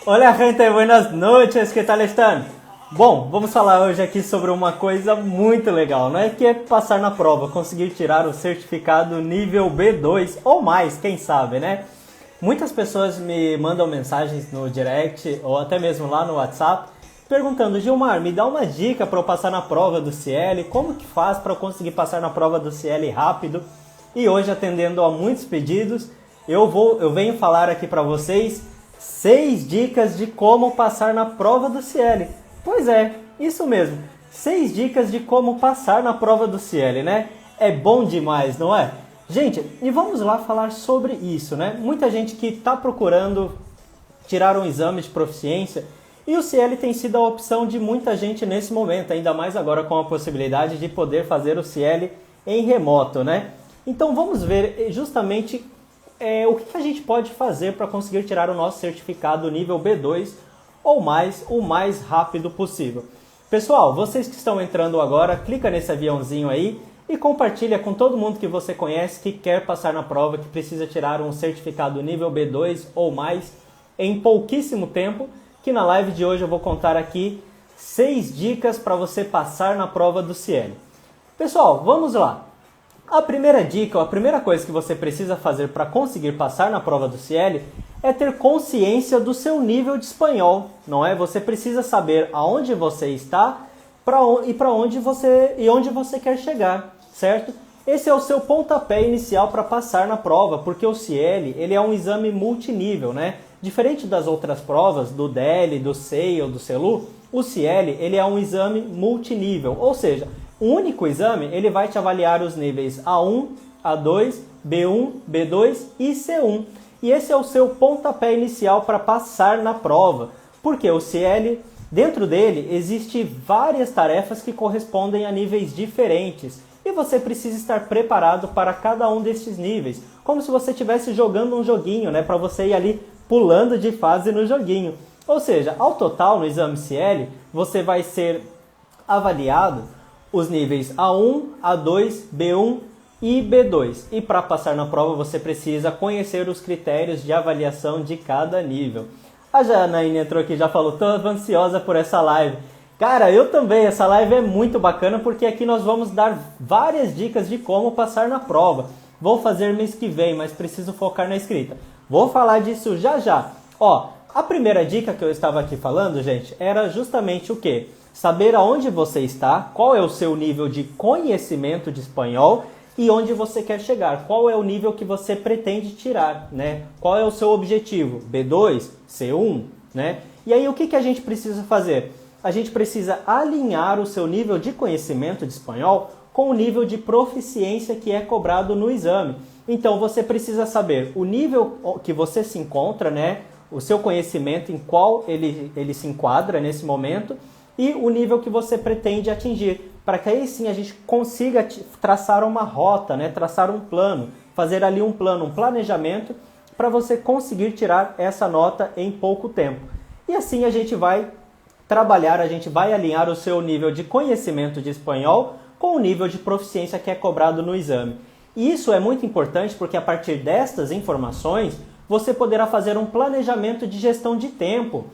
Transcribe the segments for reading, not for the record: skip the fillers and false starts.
Hola gente, buenas noches, que tal estão? Bom, vamos falar hoje aqui sobre uma coisa muito legal, né? Que é passar na prova, conseguir tirar o certificado nível B2 ou mais, quem sabe, né? Muitas pessoas me mandam mensagens no direct ou até mesmo lá no WhatsApp perguntando: Gilmar, me dá uma dica para eu passar na prova do CL, como que faz para eu conseguir passar na prova do CL rápido? E hoje, atendendo a muitos pedidos, eu venho falar aqui para vocês 6 dicas de como passar na prova do CL. Pois é, isso mesmo, 6 dicas de como passar na prova do CL, né? É bom demais, não é? Gente, e vamos lá falar sobre isso, né? Muita gente que está procurando tirar um exame de proficiência e o CL tem sido a opção de muita gente nesse momento, ainda mais agora com a possibilidade de poder fazer o CL em remoto, né? Então vamos ver justamente o que a gente pode fazer para conseguir tirar o nosso certificado nível B2 ou mais o mais rápido possível. Pessoal, vocês que estão entrando agora, clica nesse aviãozinho aí e compartilha com todo mundo que você conhece que quer passar na prova, que precisa tirar um certificado nível B2 ou mais em pouquíssimo tempo, que na live de hoje eu vou contar aqui 6 dicas para você passar na prova do CL. Pessoal, vamos lá. A primeira dica, a primeira coisa que você precisa fazer para conseguir passar na prova do CL é ter consciência do seu nível de espanhol, não é? Você precisa saber aonde você está onde você quer chegar, certo? Esse é o seu pontapé inicial para passar na prova, porque o CL ele é um exame multinível, né? Diferente das outras provas, do DEL, do SEI ou do CELU, o CL ele é um exame multinível, ou seja, um único exame ele vai te avaliar os níveis A1, A2, B1, B2 e C1. E esse é o seu pontapé inicial para passar na prova, porque o CL, dentro dele, existe várias tarefas que correspondem a níveis diferentes. E você precisa estar preparado para cada um desses níveis, como se você estivesse jogando um joguinho, né, para você ir ali pulando de fase no joguinho. Ou seja, ao total no exame CL, você vai ser avaliado os níveis A1, A2, B1 e B2. E para passar na prova você precisa conhecer os critérios de avaliação de cada nível. A Janaína entrou aqui e já falou: tô ansiosa por essa live. Cara, eu também, essa live é muito bacana porque aqui nós vamos dar várias dicas de como passar na prova. Vou fazer mês que vem, mas preciso focar na escrita. Vou falar disso já já. Ó, a primeira dica que eu estava aqui falando, gente, era justamente o quê? Saber aonde você está, qual é o seu nível de conhecimento de espanhol e onde você quer chegar. Qual é o nível que você pretende tirar, né? Qual é o seu objetivo? B2? C1? Né? E aí o que a gente precisa fazer? A gente precisa alinhar o seu nível de conhecimento de espanhol com o nível de proficiência que é cobrado no exame. Então você precisa saber o nível que você se encontra, né? O seu conhecimento em qual ele se enquadra nesse momento e o nível que você pretende atingir, para que aí sim a gente consiga traçar uma rota, né? Traçar um plano, fazer ali um plano, um planejamento para você conseguir tirar essa nota em pouco tempo. E assim a gente vai trabalhar, a gente vai alinhar o seu nível de conhecimento de espanhol com o nível de proficiência que é cobrado no exame. E isso é muito importante porque a partir destas informações você poderá fazer um planejamento de gestão de tempo.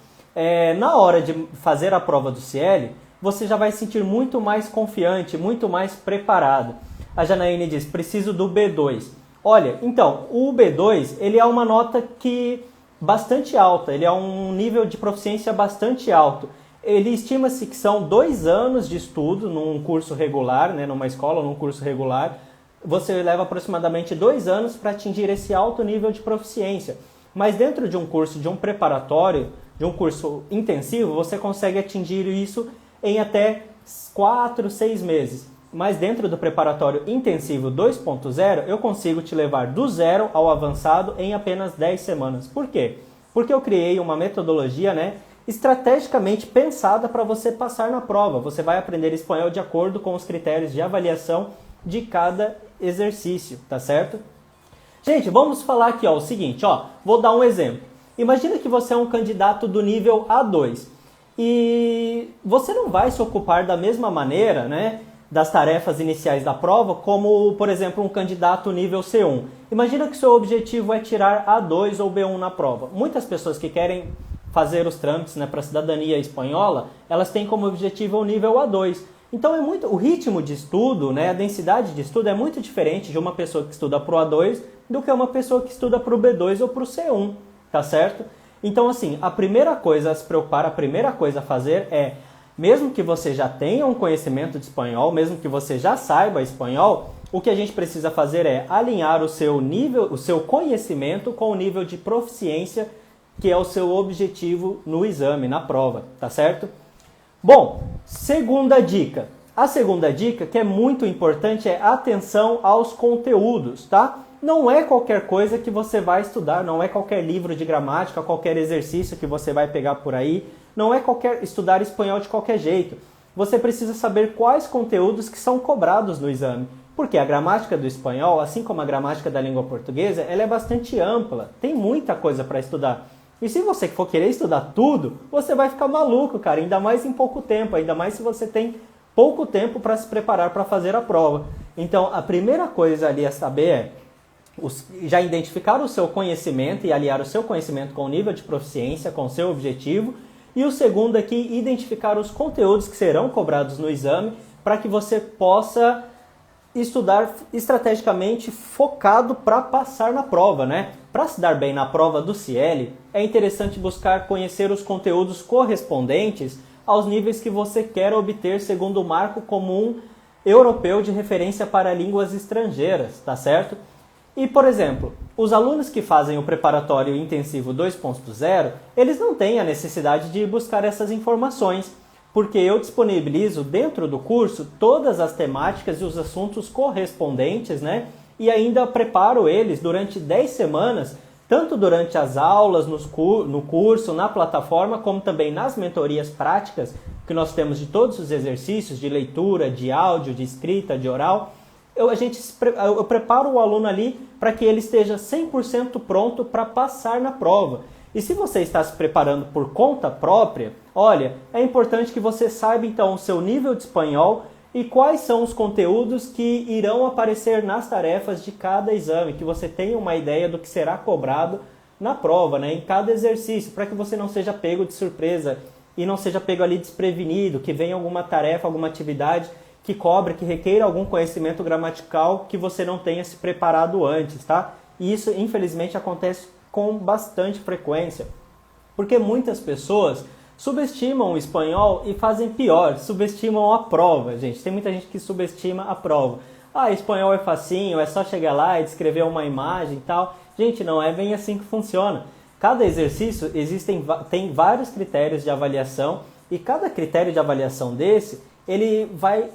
Na hora de fazer a prova do CL, você já vai se sentir muito mais confiante, muito mais preparado. A Janaíne diz: preciso do B2. Olha, então, o B2 ele é uma nota que bastante alta, ele é um nível de proficiência bastante alto. Ele estima-se que são 2 anos de estudo num curso regular, né, numa escola, num curso regular. Você leva aproximadamente 2 anos para atingir esse alto nível de proficiência. Mas dentro de um curso, de um preparatório, de um curso intensivo, você consegue atingir isso em até 4, 6 meses. Mas dentro do preparatório intensivo 2.0, eu consigo te levar do zero ao avançado em apenas 10 semanas. Por quê? Porque eu criei uma metodologia, né, estrategicamente pensada para você passar na prova. Você vai aprender espanhol de acordo com os critérios de avaliação de cada exercício, tá certo? Gente, vamos falar aqui, ó, o seguinte, ó, vou dar um exemplo. Imagina que você é um candidato do nível A2 e você não vai se ocupar da mesma maneira, né, das tarefas iniciais da prova como, por exemplo, um candidato nível C1. Imagina que seu objetivo é tirar A2 ou B1 na prova. Muitas pessoas que querem fazer os trâmites, né, para a cidadania espanhola, elas têm como objetivo o nível A2. Então o ritmo de estudo, né, a densidade de estudo é muito diferente de uma pessoa que estuda para o A2 do que uma pessoa que estuda para o B2 ou para o C1, tá certo? Então assim, a primeira coisa a se preocupar, a primeira coisa a fazer é, mesmo que você já tenha um conhecimento de espanhol, mesmo que você já saiba espanhol, o que a gente precisa fazer é alinhar o seu nível, o seu conhecimento com o nível de proficiência, que é o seu objetivo no exame, na prova, tá certo? Bom, segunda dica. A segunda dica, que é muito importante, é atenção aos conteúdos, tá? Não é qualquer coisa que você vai estudar, não é qualquer livro de gramática, qualquer exercício que você vai pegar por aí, não é estudar espanhol de qualquer jeito. Você precisa saber quais conteúdos que são cobrados no exame. Porque a gramática do espanhol, assim como a gramática da língua portuguesa, ela é bastante ampla, tem muita coisa para estudar. E se você for querer estudar tudo, você vai ficar maluco, cara, ainda mais em pouco tempo, ainda mais se você tem pouco tempo para se preparar para fazer a prova. Então, a primeira coisa ali a saber é já identificar o seu conhecimento e aliar o seu conhecimento com o nível de proficiência, com o seu objetivo. E o segundo aqui, identificar os conteúdos que serão cobrados no exame para que você possa estudar estrategicamente focado para passar na prova, né? Para se dar bem na prova do CIELE, é interessante buscar conhecer os conteúdos correspondentes aos níveis que você quer obter segundo o Marco Comum Europeu de Referência para Línguas Estrangeiras, tá certo? E, por exemplo, os alunos que fazem o preparatório intensivo 2.0, eles não têm a necessidade de buscar essas informações, porque eu disponibilizo dentro do curso todas as temáticas e os assuntos correspondentes, né? E ainda preparo eles durante 10 semanas, tanto durante as aulas, no curso, na plataforma, como também nas mentorias práticas que nós temos de todos os exercícios de leitura, de áudio, de escrita, de oral. Eu preparo o aluno ali para que ele esteja 100% pronto para passar na prova. E se você está se preparando por conta própria, olha, é importante que você saiba então o seu nível de espanhol e quais são os conteúdos que irão aparecer nas tarefas de cada exame, que você tenha uma ideia do que será cobrado na prova, né, em cada exercício, para que você não seja pego de surpresa e não seja pego ali desprevenido, que venha alguma tarefa, alguma atividade que cobre, que requeira algum conhecimento gramatical que você não tenha se preparado antes, tá? E isso, infelizmente, acontece com bastante frequência, porque muitas pessoas subestimam o espanhol e fazem pior, subestimam a prova, gente. Tem muita gente que subestima a prova. Ah, espanhol é facinho, é só chegar lá e descrever uma imagem e tal. Gente, não é bem assim que funciona. Cada exercício tem vários critérios de avaliação e cada critério de avaliação desse, ele vai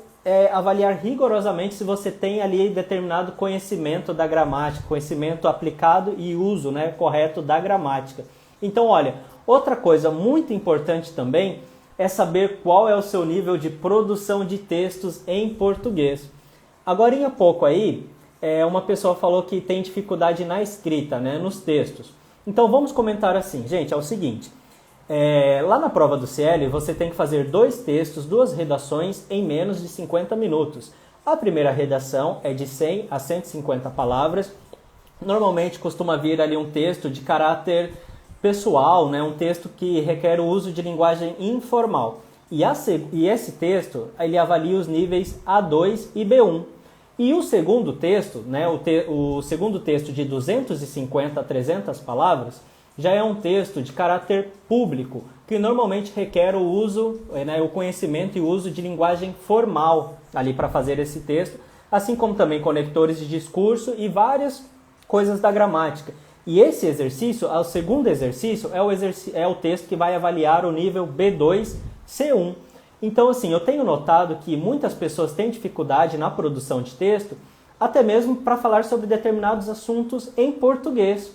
avaliar rigorosamente se você tem ali determinado conhecimento da gramática, conhecimento aplicado e uso, né, correto da gramática. Então, olha, outra coisa muito importante também é saber qual é o seu nível de produção de textos em português. Agorinha há pouco aí, uma pessoa falou que tem dificuldade na escrita, né, nos textos. Então, vamos comentar assim, gente, é o seguinte. Lá na prova do CIELE, você tem que fazer 2 textos, 2 redações em menos de 50 minutos. A primeira redação é de 100 a 150 palavras. Normalmente costuma vir ali um texto de caráter pessoal, né? Um texto que requer o uso de linguagem informal. E esse texto, ele avalia os níveis A2 e B1. E o segundo texto, né? O segundo texto de 250 a 300 palavras, já é um texto de caráter público, que normalmente requer o uso, né, o conhecimento e o uso de linguagem formal ali para fazer esse texto, assim como também conectores de discurso e várias coisas da gramática. E esse exercício, o segundo exercício, é o texto que vai avaliar o nível B2, C1. Então, assim, eu tenho notado que muitas pessoas têm dificuldade na produção de texto, até mesmo para falar sobre determinados assuntos em português,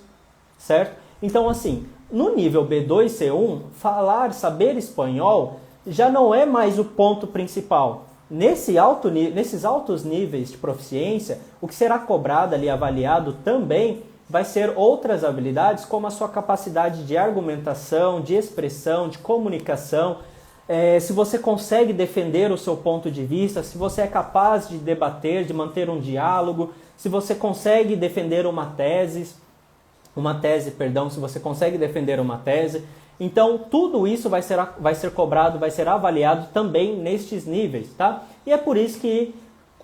certo? Então, assim, no nível B2, C1, saber espanhol já não é mais o ponto principal. Nesses altos níveis de proficiência, o que será cobrado ali, avaliado também, vai ser outras habilidades, como a sua capacidade de argumentação, de expressão, de comunicação, se você consegue defender o seu ponto de vista, se você é capaz de debater, de manter um diálogo, se você consegue defender se você consegue defender uma tese. Então, tudo isso vai ser cobrado, vai ser avaliado também nestes níveis, tá? E é por isso que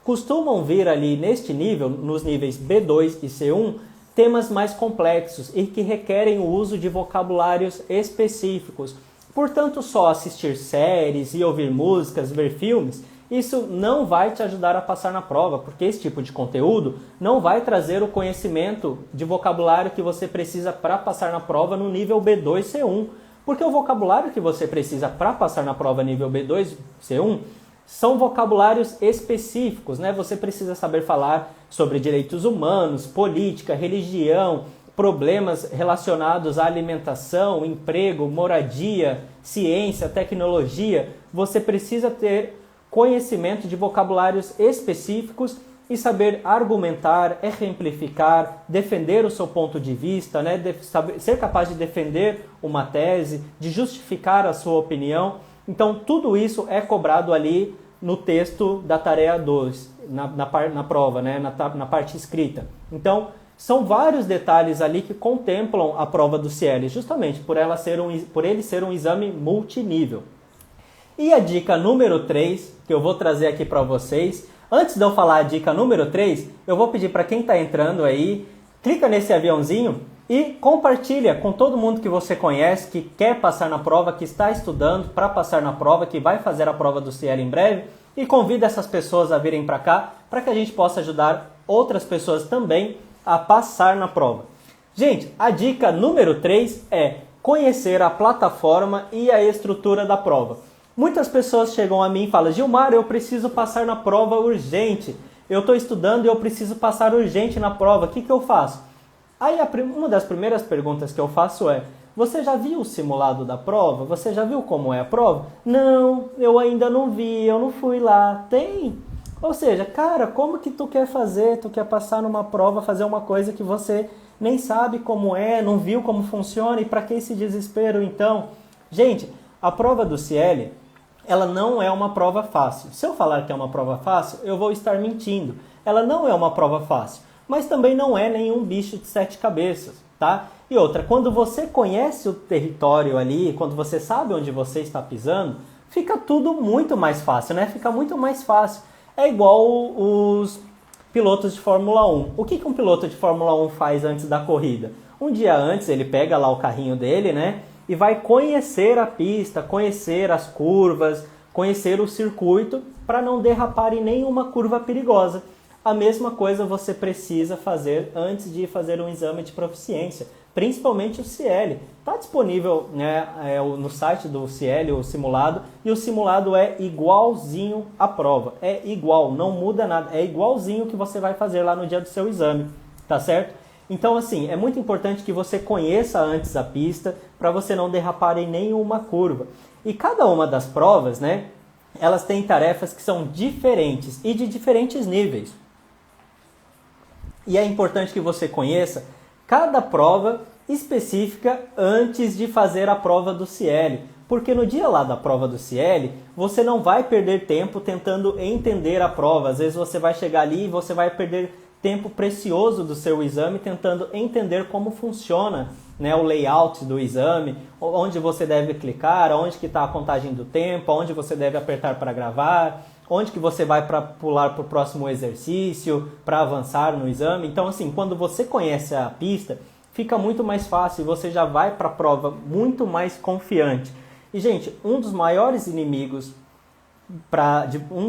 costumam vir ali neste nível, nos níveis B2 e C1, temas mais complexos e que requerem o uso de vocabulários específicos. Portanto, só assistir séries e ouvir músicas, ver filmes, isso não vai te ajudar a passar na prova, porque esse tipo de conteúdo não vai trazer o conhecimento de vocabulário que você precisa para passar na prova no nível B2, C1. Porque o vocabulário que você precisa para passar na prova nível B2, C1, são vocabulários específicos, né? Você precisa saber falar sobre direitos humanos, política, religião, problemas relacionados à alimentação, emprego, moradia, ciência, tecnologia. Você precisa ter conhecimento de vocabulários específicos e saber argumentar, exemplificar, defender o seu ponto de vista, né? Ser capaz de defender uma tese, de justificar a sua opinião. Então, tudo isso é cobrado ali no texto da tarefa 2, na prova, né? na parte escrita. Então, são vários detalhes ali que contemplam a prova do CIEL, justamente por ele ser um exame multinível. E a dica número 3, que eu vou trazer aqui para vocês, antes de eu falar a dica número 3, eu vou pedir para quem está entrando aí, clica nesse aviãozinho e compartilha com todo mundo que você conhece, que quer passar na prova, que está estudando para passar na prova, que vai fazer a prova do CIEL em breve, e convida essas pessoas a virem para cá, para que a gente possa ajudar outras pessoas também a passar na prova. Gente, a dica número 3 é conhecer a plataforma e a estrutura da prova. Muitas pessoas chegam a mim e falam: Gilmar, eu preciso passar na prova urgente. Eu estou estudando e eu preciso passar urgente na prova. O que eu faço? Aí uma das primeiras perguntas que eu faço é: você já viu o simulado da prova? Você já viu como é a prova? Não, eu ainda não vi, eu não fui lá. Tem? Ou seja, cara, como que tu quer fazer? Tu quer passar numa prova, fazer uma coisa que você nem sabe como é, não viu como funciona, e para que esse desespero então? Gente, a prova do CIEL, ela não é uma prova fácil. Se eu falar que é uma prova fácil, eu vou estar mentindo. Ela não é uma prova fácil, mas também não é nenhum bicho de 7 cabeças, tá? E outra, quando você conhece o território ali, quando você sabe onde você está pisando, fica tudo muito mais fácil, né? Fica muito mais fácil. É igual os pilotos de Fórmula 1. O que um piloto de Fórmula 1 faz antes da corrida? Um dia antes ele pega lá o carrinho dele, né? E vai conhecer a pista, conhecer as curvas, conhecer o circuito para não derrapar em nenhuma curva perigosa. A mesma coisa você precisa fazer antes de fazer um exame de proficiência, principalmente o CIEL. Está disponível, né, no site do CIEL o simulado, e o simulado é igualzinho à prova. É igual, não muda nada, é igualzinho que você vai fazer lá no dia do seu exame, tá certo? Então, assim, é muito importante que você conheça antes a pista para você não derrapar em nenhuma curva. E cada uma das provas, né, elas têm tarefas que são diferentes e de diferentes níveis. E é importante que você conheça cada prova específica antes de fazer a prova do CIEL. Porque no dia lá da prova do CIEL, você não vai perder tempo tentando entender a prova. Às vezes você vai chegar ali e você vai perder tempo precioso do seu exame tentando entender como funciona, né, o layout do exame, onde você deve clicar, onde que está a contagem do tempo, onde você deve apertar para gravar, onde que você vai para pular para o próximo exercício, para avançar no exame. Então, assim, quando você conhece a pista, fica muito mais fácil e você já vai para a prova muito mais confiante. E, gente, um dos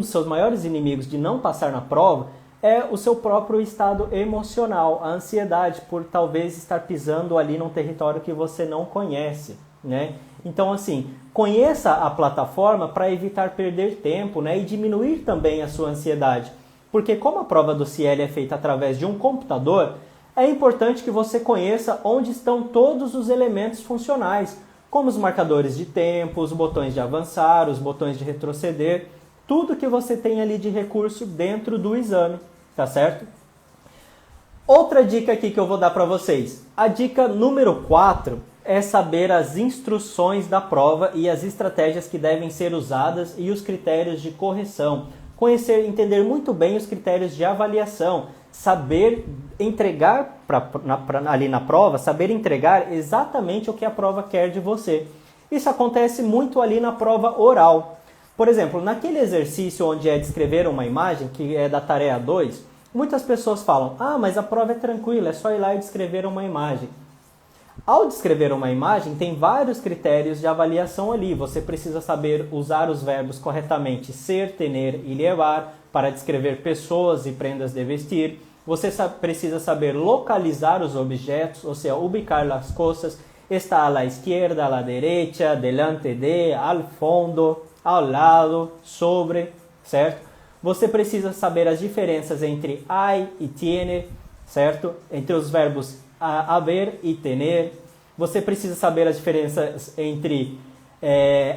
seus maiores inimigos de não passar na prova é o seu próprio estado emocional, a ansiedade por talvez estar pisando ali num território que você não conhece, né? Então, assim, conheça a plataforma para evitar perder tempo, né? E diminuir também a sua ansiedade. Porque como a prova do CIEL é feita através de um computador, é importante que você conheça onde estão todos os elementos funcionais, como os marcadores de tempo, os botões de avançar, os botões de retroceder, tudo que você tem ali de recurso dentro do exame, tá certo? Outra dica aqui que eu vou dar para vocês. A dica número 4 é saber as instruções da prova e as estratégias que devem ser usadas e os critérios de correção. Entender muito bem os critérios de avaliação. saber entregar ali na prova, saber entregar exatamente o que a prova quer de você. Isso acontece muito ali na prova oral. Por exemplo, naquele exercício onde é descrever uma imagem, que é da tarefa 2, muitas pessoas falam, mas a prova é tranquila, é só ir lá e descrever uma imagem. Ao descrever uma imagem, tem vários critérios de avaliação ali. Você precisa saber usar os verbos corretamente ser, tener e levar para descrever pessoas e prendas de vestir. Você precisa saber localizar os objetos, ou seja, ubicar as coisas. Está a la izquierda, a la derecha, delante de, al fondo, ao lado, sobre, certo? Você precisa saber as diferenças entre hay e tiene, certo? Entre os verbos haver e tener. Você precisa saber as diferenças entre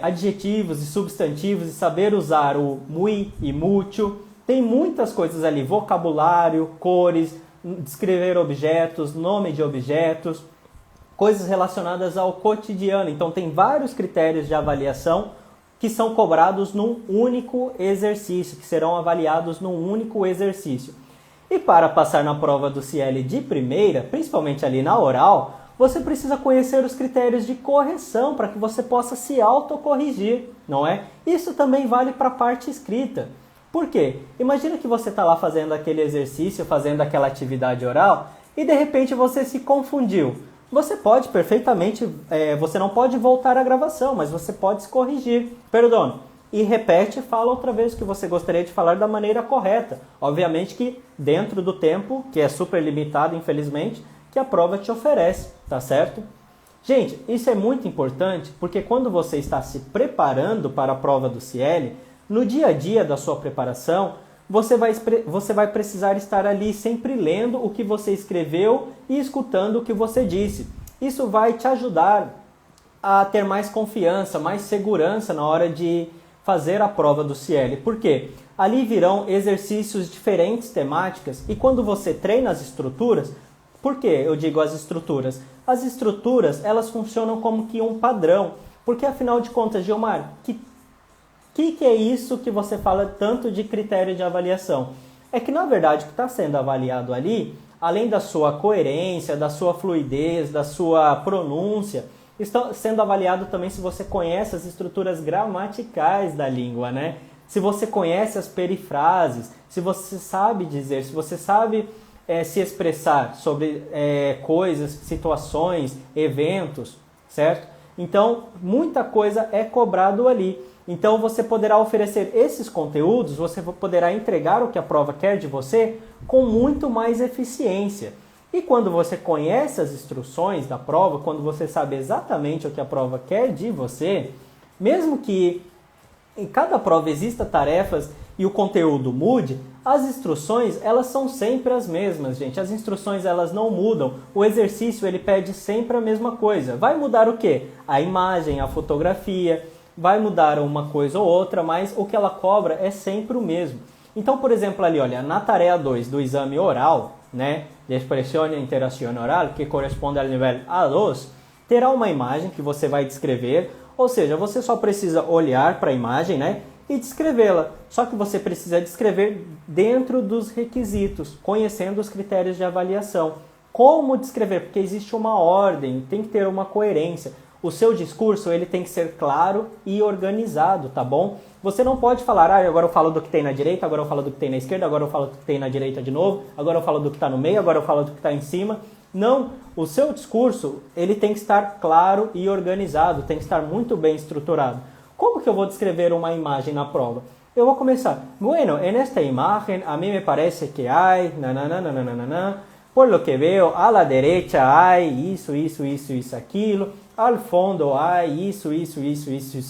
adjetivos e substantivos e saber usar o muy e mucho. Tem muitas coisas ali, vocabulário, cores, descrever objetos, nome de objetos, coisas relacionadas ao cotidiano. Então tem vários critérios de avaliação que são cobrados num único exercício, que serão avaliados num único exercício. E para passar na prova do CIEL de primeira, principalmente ali na oral, você precisa conhecer os critérios de correção para que você possa se autocorrigir, não é? Isso também vale para a parte escrita. Por quê? Imagina que você está lá fazendo aquele exercício, fazendo aquela atividade oral, e de repente você se confundiu. Você pode perfeitamente, você não pode voltar à gravação, mas você pode se corrigir. Perdão. E repete e fala outra vez o que você gostaria de falar da maneira correta. Obviamente que dentro do tempo, que é super limitado, infelizmente, que a prova te oferece, tá certo? Gente, isso é muito importante porque quando você está se preparando para a prova do CIEL, no dia a dia da sua preparação, você vai precisar estar ali sempre lendo o que você escreveu e escutando o que você disse. Isso vai te ajudar a ter mais confiança, mais segurança na hora de fazer a prova do CIEL. Por quê? Ali virão exercícios diferentes, temáticas, e quando você treina as estruturas, por que eu digo as estruturas? As estruturas, elas funcionam como que um padrão, porque afinal de contas, Gilmar, que é isso que você fala tanto de critério de avaliação? É que na verdade o que está sendo avaliado ali, além da sua coerência, da sua fluidez, da sua pronúncia, está sendo avaliado também se você conhece as estruturas gramaticais da língua, né? Se você conhece as perifrases, se você sabe dizer, se você sabe se expressar sobre coisas, situações, eventos, certo? Então, muita coisa é cobrado ali. Então, você poderá oferecer esses conteúdos, você poderá entregar o que a prova quer de você com muito mais eficiência. E quando você conhece as instruções da prova, quando você sabe exatamente o que a prova quer de você, mesmo que em cada prova exista tarefas e o conteúdo mude, as instruções elas são sempre as mesmas, gente. As instruções elas não mudam. O exercício ele pede sempre a mesma coisa. Vai mudar o quê? A imagem, a fotografia, vai mudar uma coisa ou outra, mas o que ela cobra é sempre o mesmo. Então, por exemplo, ali, olha, na tarefa 2 do exame oral, né, de expressão e interação oral, que corresponde ao nível A2, terá uma imagem que você vai descrever, ou seja, você só precisa olhar para a imagem, né, e descrevê-la. Só que você precisa descrever dentro dos requisitos, conhecendo os critérios de avaliação. Como descrever? Porque existe uma ordem, tem que ter uma coerência. O seu discurso ele tem que ser claro e organizado, tá bom? Você não pode falar, agora eu falo do que tem na direita, agora eu falo do que tem na esquerda, agora eu falo do que tem na direita de novo, agora eu falo do que está no meio, agora eu falo do que está em cima. Não, o seu discurso ele tem que estar claro e organizado, tem que estar muito bem estruturado. Como que eu vou descrever uma imagem na prova? Eu vou começar, bueno, en esta imagen a mí me parece que hay, por lo que veo, a la derecha hay isso, aquilo, al fondo hay isso,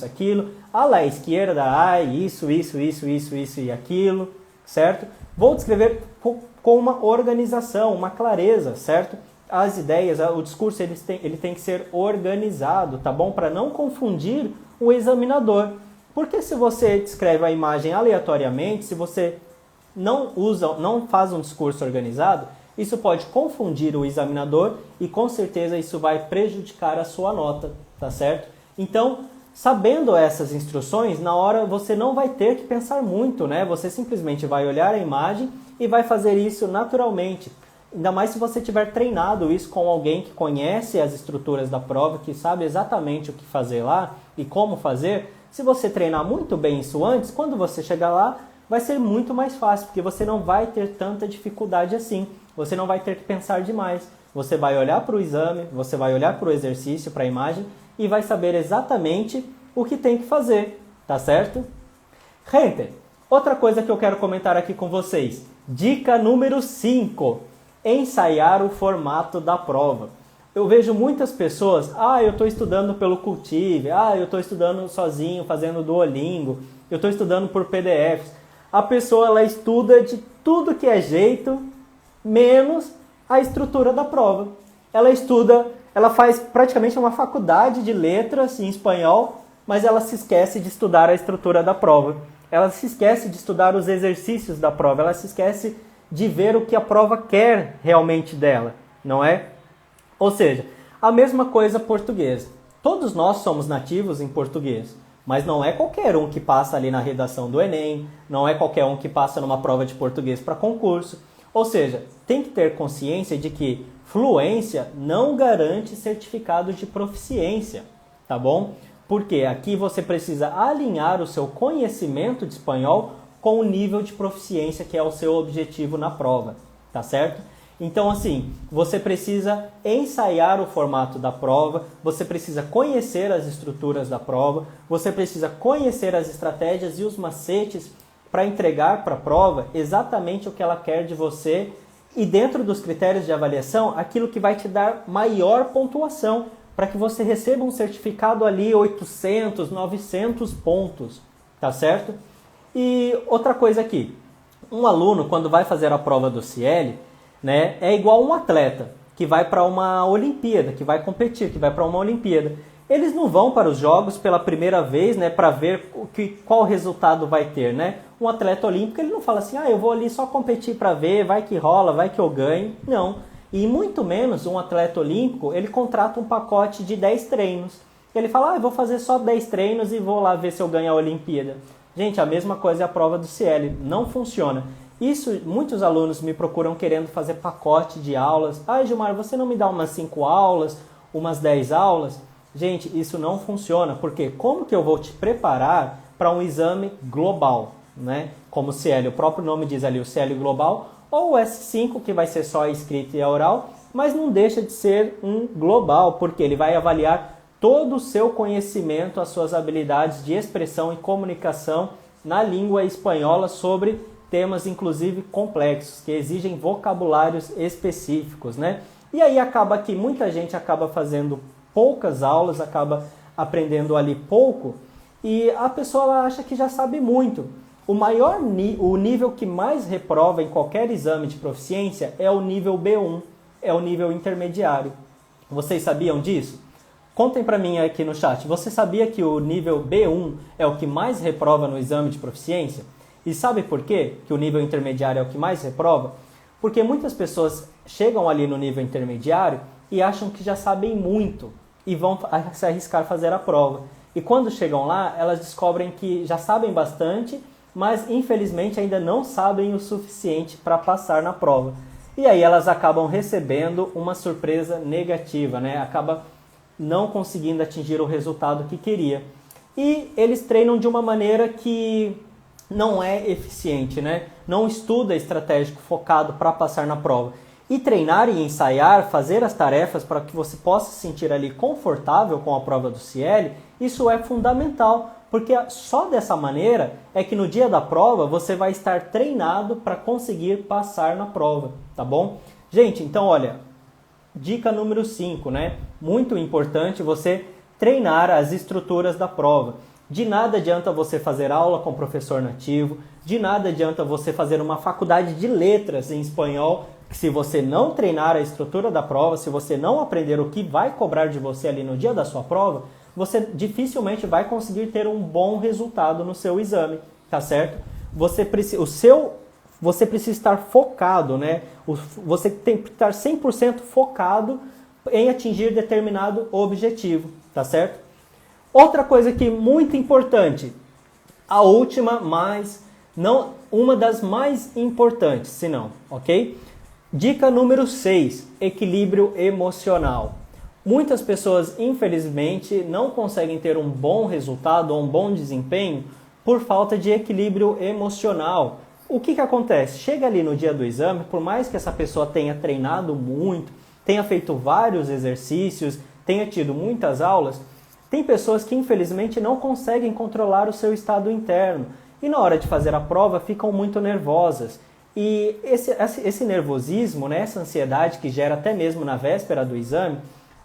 aquilo, a la izquierda hay isso e aquilo, certo? Vou descrever com uma organização, uma clareza, certo? As ideias, o discurso ele tem que ser organizado, tá bom? Para não confundir o examinador. Porque se você descreve a imagem aleatoriamente, se você não faz um discurso organizado, isso pode confundir o examinador e com certeza isso vai prejudicar a sua nota, tá certo? Então, sabendo essas instruções, na hora você não vai ter que pensar muito, né? Você simplesmente vai olhar a imagem e vai fazer isso naturalmente. Ainda mais se você tiver treinado isso com alguém que conhece as estruturas da prova, que sabe exatamente o que fazer lá e como fazer. Se você treinar muito bem isso antes, quando você chegar lá, vai ser muito mais fácil, porque você não vai ter tanta dificuldade assim. Você não vai ter que pensar demais. Você vai olhar para o exame, você vai olhar para o exercício, para a imagem e vai saber exatamente o que tem que fazer, tá certo? Gente, outra coisa que eu quero comentar aqui com vocês. Dica número 5. Ensaiar o formato da prova. Eu vejo muitas pessoas, eu estou estudando pelo Cultive, eu estou estudando sozinho, fazendo Duolingo, eu estou estudando por PDFs. A pessoa ela estuda de tudo que é jeito, menos a estrutura da prova. Ela estuda, ela faz praticamente uma faculdade de letras em espanhol, mas ela se esquece de estudar a estrutura da prova. Ela se esquece de estudar os exercícios da prova, ela se esquece de ver o que a prova quer realmente dela, não é? Ou seja, a mesma coisa português. Todos nós somos nativos em português, mas não é qualquer um que passa ali na redação do Enem, não é qualquer um que passa numa prova de português para concurso. Ou seja, tem que ter consciência de que fluência não garante certificado de proficiência, tá bom? Porque aqui você precisa alinhar o seu conhecimento de espanhol com o nível de proficiência que é o seu objetivo na prova, tá certo? Então, assim, você precisa ensaiar o formato da prova, você precisa conhecer as estruturas da prova, você precisa conhecer as estratégias e os macetes para entregar para a prova exatamente o que ela quer de você e dentro dos critérios de avaliação, aquilo que vai te dar maior pontuação para que você receba um certificado ali 800, 900 pontos, tá certo? E outra coisa aqui, um aluno quando vai fazer a prova do CIEL, né, é igual um atleta que vai para uma Olimpíada, que vai competir, que vai para uma Olimpíada. Eles não vão para os jogos pela primeira vez, né, para ver qual resultado vai ter, né? Um atleta olímpico, ele não fala assim, eu vou ali só competir para ver, vai que rola, vai que eu ganho. Não. E muito menos um atleta olímpico, ele contrata um pacote de 10 treinos. Ele fala, eu vou fazer só 10 treinos e vou lá ver se eu ganho a Olimpíada. Gente, a mesma coisa é a prova do CIEL, não funciona. Isso, muitos alunos me procuram querendo fazer pacote de aulas. Gilmar, você não me dá umas 5 aulas, umas 10 aulas? Gente, isso não funciona, porque como que eu vou te preparar para um exame global, né? Como o CIEL, o próprio nome diz ali, o CIEL global, ou o S5, que vai ser só a escrita e a oral, mas não deixa de ser um global, porque ele vai avaliar todo o seu conhecimento, as suas habilidades de expressão e comunicação na língua espanhola sobre temas, inclusive, complexos, que exigem vocabulários específicos, né? E aí acaba que muita gente acaba fazendo poucas aulas, acaba aprendendo ali pouco, e a pessoa acha que já sabe muito. O nível que mais reprova em qualquer exame de proficiência é o nível B1, é o nível intermediário. Vocês sabiam disso? Contem para mim aqui no chat, você sabia que o nível B1 é o que mais reprova no exame de proficiência? E sabe por quê que o nível intermediário é o que mais reprova? Porque muitas pessoas chegam ali no nível intermediário e acham que já sabem muito e vão se arriscar a fazer a prova. E quando chegam lá, elas descobrem que já sabem bastante, mas infelizmente ainda não sabem o suficiente para passar na prova. E aí elas acabam recebendo uma surpresa negativa, né? Acaba não conseguindo atingir o resultado que queria. E eles treinam de uma maneira que não é eficiente, né? Não estuda estratégico focado para passar na prova. E treinar e ensaiar, fazer as tarefas para que você possa se sentir ali confortável com a prova do CIEL, isso é fundamental, porque só dessa maneira é que no dia da prova você vai estar treinado para conseguir passar na prova, tá bom? Gente, então olha, dica número 5, né? Muito importante você treinar as estruturas da prova. De nada adianta você fazer aula com professor nativo, de nada adianta você fazer uma faculdade de letras em espanhol, se você não treinar a estrutura da prova, se você não aprender o que vai cobrar de você ali no dia da sua prova, você dificilmente vai conseguir ter um bom resultado no seu exame, tá certo? Você precisa estar focado, né? Você tem que estar 100% focado em atingir determinado objetivo, tá certo? Outra coisa que é muito importante, a última, mas Não, uma das mais importantes, se não, ok? Dica número 6, equilíbrio emocional. Muitas pessoas, infelizmente, não conseguem ter um bom resultado ou um bom desempenho por falta de equilíbrio emocional. O que acontece? Chega ali no dia do exame, por mais que essa pessoa tenha treinado muito, tenha feito vários exercícios, tenha tido muitas aulas, tem pessoas que infelizmente não conseguem controlar o seu estado interno e na hora de fazer a prova ficam muito nervosas. E esse nervosismo, né, essa ansiedade que gera até mesmo na véspera do exame,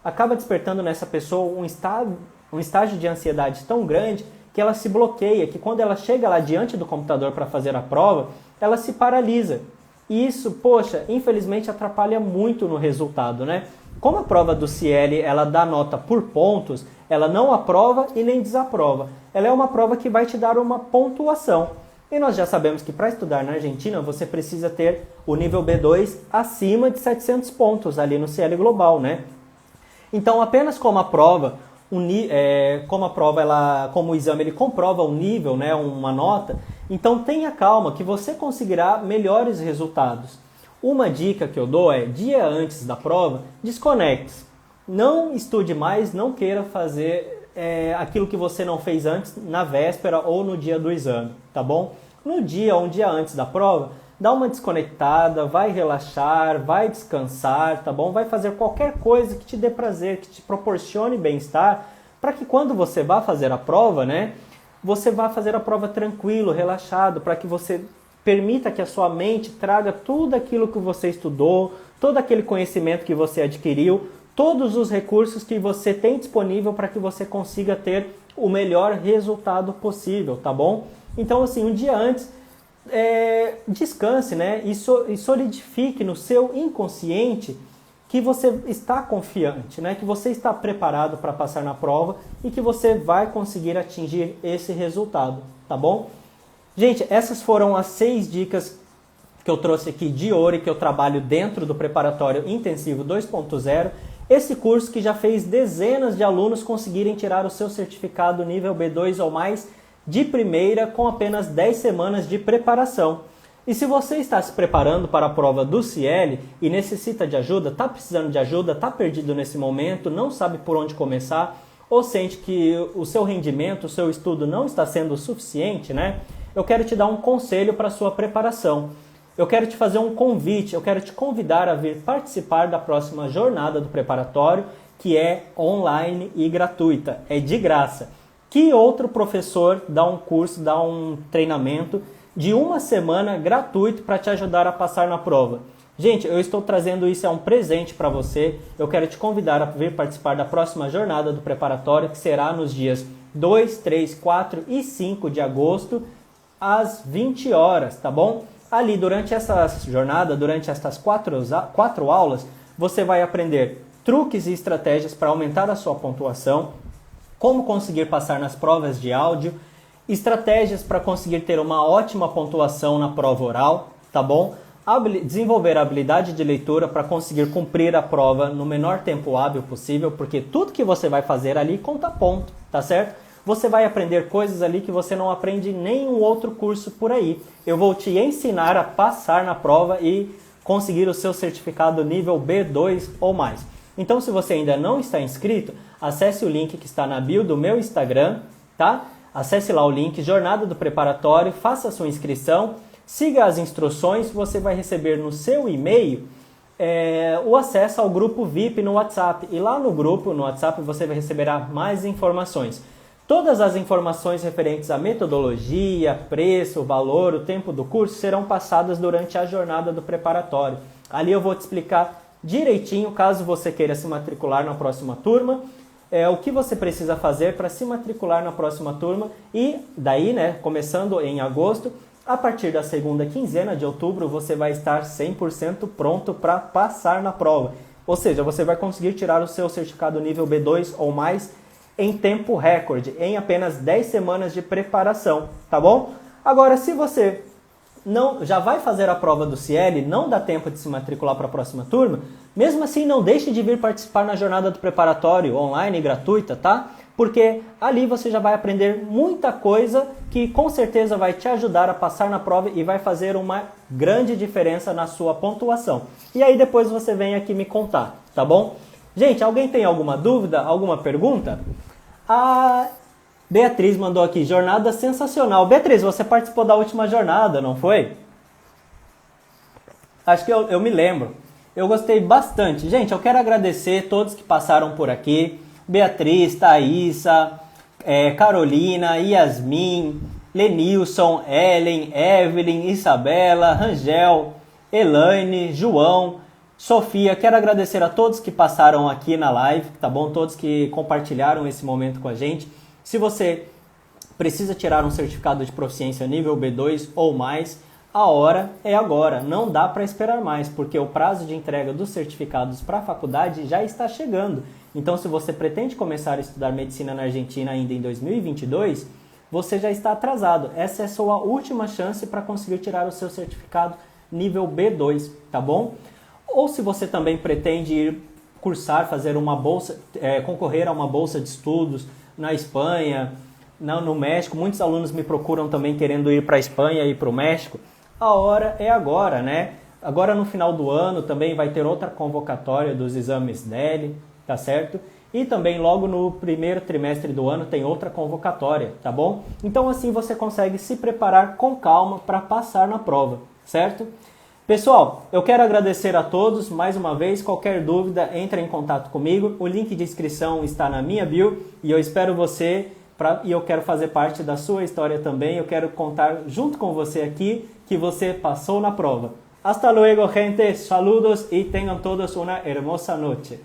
acaba despertando nessa pessoa um estágio de ansiedade tão grande que ela se bloqueia, que quando ela chega lá diante do computador para fazer a prova, ela se paralisa. E isso, poxa, infelizmente atrapalha muito no resultado, né? Como a prova do CIEL, ela dá nota por pontos, ela não aprova e nem desaprova. Ela é uma prova que vai te dar uma pontuação. E nós já sabemos que para estudar na Argentina, você precisa ter o nível B2 acima de 700 pontos ali no CIEL Global, né? Então, apenas como a prova, como o exame ele comprova um nível, né, uma nota, então tenha calma que você conseguirá melhores resultados. Uma dica que eu dou é, dia antes da prova, desconecte-se. Não estude mais, não queira fazer aquilo que você não fez antes na véspera ou no dia do exame, tá bom? No dia, um dia antes da prova, dá uma desconectada, vai relaxar, vai descansar, tá bom? Vai fazer qualquer coisa que te dê prazer, que te proporcione bem-estar, para que quando você vá fazer a prova, né, você vá fazer a prova tranquilo, relaxado, para que você permita que a sua mente traga tudo aquilo que você estudou, todo aquele conhecimento que você adquiriu, todos os recursos que você tem disponível para que você consiga ter o melhor resultado possível, tá bom? Então, assim, um dia antes, descanse, né? E solidifique no seu inconsciente que você está confiante, né? Que você está preparado para passar na prova e que você vai conseguir atingir esse resultado, tá bom? Gente, essas foram as 6 dicas que eu trouxe aqui de ouro e que eu trabalho dentro do Preparatório Intensivo 2.0. Esse curso que já fez dezenas de alunos conseguirem tirar o seu certificado nível B2 ou mais de primeira com apenas 10 semanas de preparação. E se você está se preparando para a prova do CIEL e necessita de ajuda, está precisando de ajuda, está perdido nesse momento, não sabe por onde começar, ou sente que o seu rendimento, o seu estudo não está sendo suficiente, né? Eu quero te dar um conselho para a sua preparação. Eu quero te fazer um convite, eu quero te convidar a vir participar da próxima jornada do preparatório, que é online e gratuita, é de graça. Que outro professor dá um curso, dá um treinamento de 1 semana gratuito para te ajudar a passar na prova? Gente, eu estou trazendo isso, é um presente para você. Eu quero te convidar a vir participar da próxima jornada do preparatório, que será nos dias 2, 3, 4 e 5 de agosto, às 20 horas, tá bom? Ali, durante essa jornada, durante estas 4 aulas, você vai aprender truques e estratégias para aumentar a sua pontuação, como conseguir passar nas provas de áudio, estratégias para conseguir ter uma ótima pontuação na prova oral, tá bom? Desenvolver a habilidade de leitura para conseguir cumprir a prova no menor tempo hábil possível, porque tudo que você vai fazer ali conta ponto, tá certo? Você vai aprender coisas ali que você não aprende em nenhum outro curso por aí. Eu vou te ensinar a passar na prova e conseguir o seu certificado nível B2 ou mais. Então, se você ainda não está inscrito, acesse o link que está na bio do meu Instagram, tá? Acesse lá o link Jornada do Preparatório, faça a sua inscrição, siga as instruções, você vai receber no seu e-mail o acesso ao grupo VIP no WhatsApp. E lá no grupo, no WhatsApp, você vai receber mais informações. Todas as informações referentes à metodologia, preço, valor, o tempo do curso serão passadas durante a jornada do preparatório. Ali eu vou te explicar direitinho, caso você queira se matricular na próxima turma, o que você precisa fazer para se matricular na próxima turma e daí, né, começando em agosto, a partir da segunda quinzena de outubro, você vai estar 100% pronto para passar na prova. Ou seja, você vai conseguir tirar o seu certificado nível B2 ou mais em tempo recorde, em apenas 10 semanas de preparação, tá bom? Agora, se você já vai fazer a prova do CIEL, não dá tempo de se matricular para a próxima turma, mesmo assim não deixe de vir participar na jornada do preparatório online e gratuita, tá? porque ali você já vai aprender muita coisa que com certeza vai te ajudar a passar na prova e vai fazer uma grande diferença na sua pontuação. E aí depois você vem aqui me contar, tá bom? Gente, alguém tem alguma dúvida, alguma pergunta? A Beatriz mandou aqui, jornada sensacional. Beatriz, você participou da última jornada, não foi? Acho que eu me lembro. Eu gostei bastante. Gente, eu quero agradecer todos que passaram por aqui. Beatriz, Thaísa, Carolina, Yasmin, Lenilson, Ellen, Evelyn, Isabela, Rangel, Elaine, João, Sofia. Quero agradecer a todos que passaram aqui na live, tá bom? Todos que compartilharam esse momento com a gente. Se você precisa tirar um certificado de proficiência nível B2 ou mais, a hora é agora, não dá para esperar mais, porque o prazo de entrega dos certificados para a faculdade já está chegando. Então, se você pretende começar a estudar medicina na Argentina ainda em 2022, você já está atrasado. Essa é a sua última chance para conseguir tirar o seu certificado nível B2, tá bom? Ou se você também pretende ir cursar, fazer uma bolsa, concorrer a uma bolsa de estudos na Espanha, no México, muitos alunos me procuram também querendo ir para a Espanha e para o México. A hora é agora, né? Agora no final do ano também vai ter outra convocatória dos exames DELE, tá certo? E também logo no primeiro trimestre do ano tem outra convocatória, tá bom? Então assim você consegue se preparar com calma para passar na prova, certo? Pessoal, eu quero agradecer a todos mais uma vez. Qualquer dúvida, entre em contato comigo. O link de inscrição está na minha bio e eu espero você e eu quero fazer parte da sua história também. Eu quero contar junto com você aqui que você passou na prova. Hasta luego, gente. Saludos y tengan todos una hermosa noche.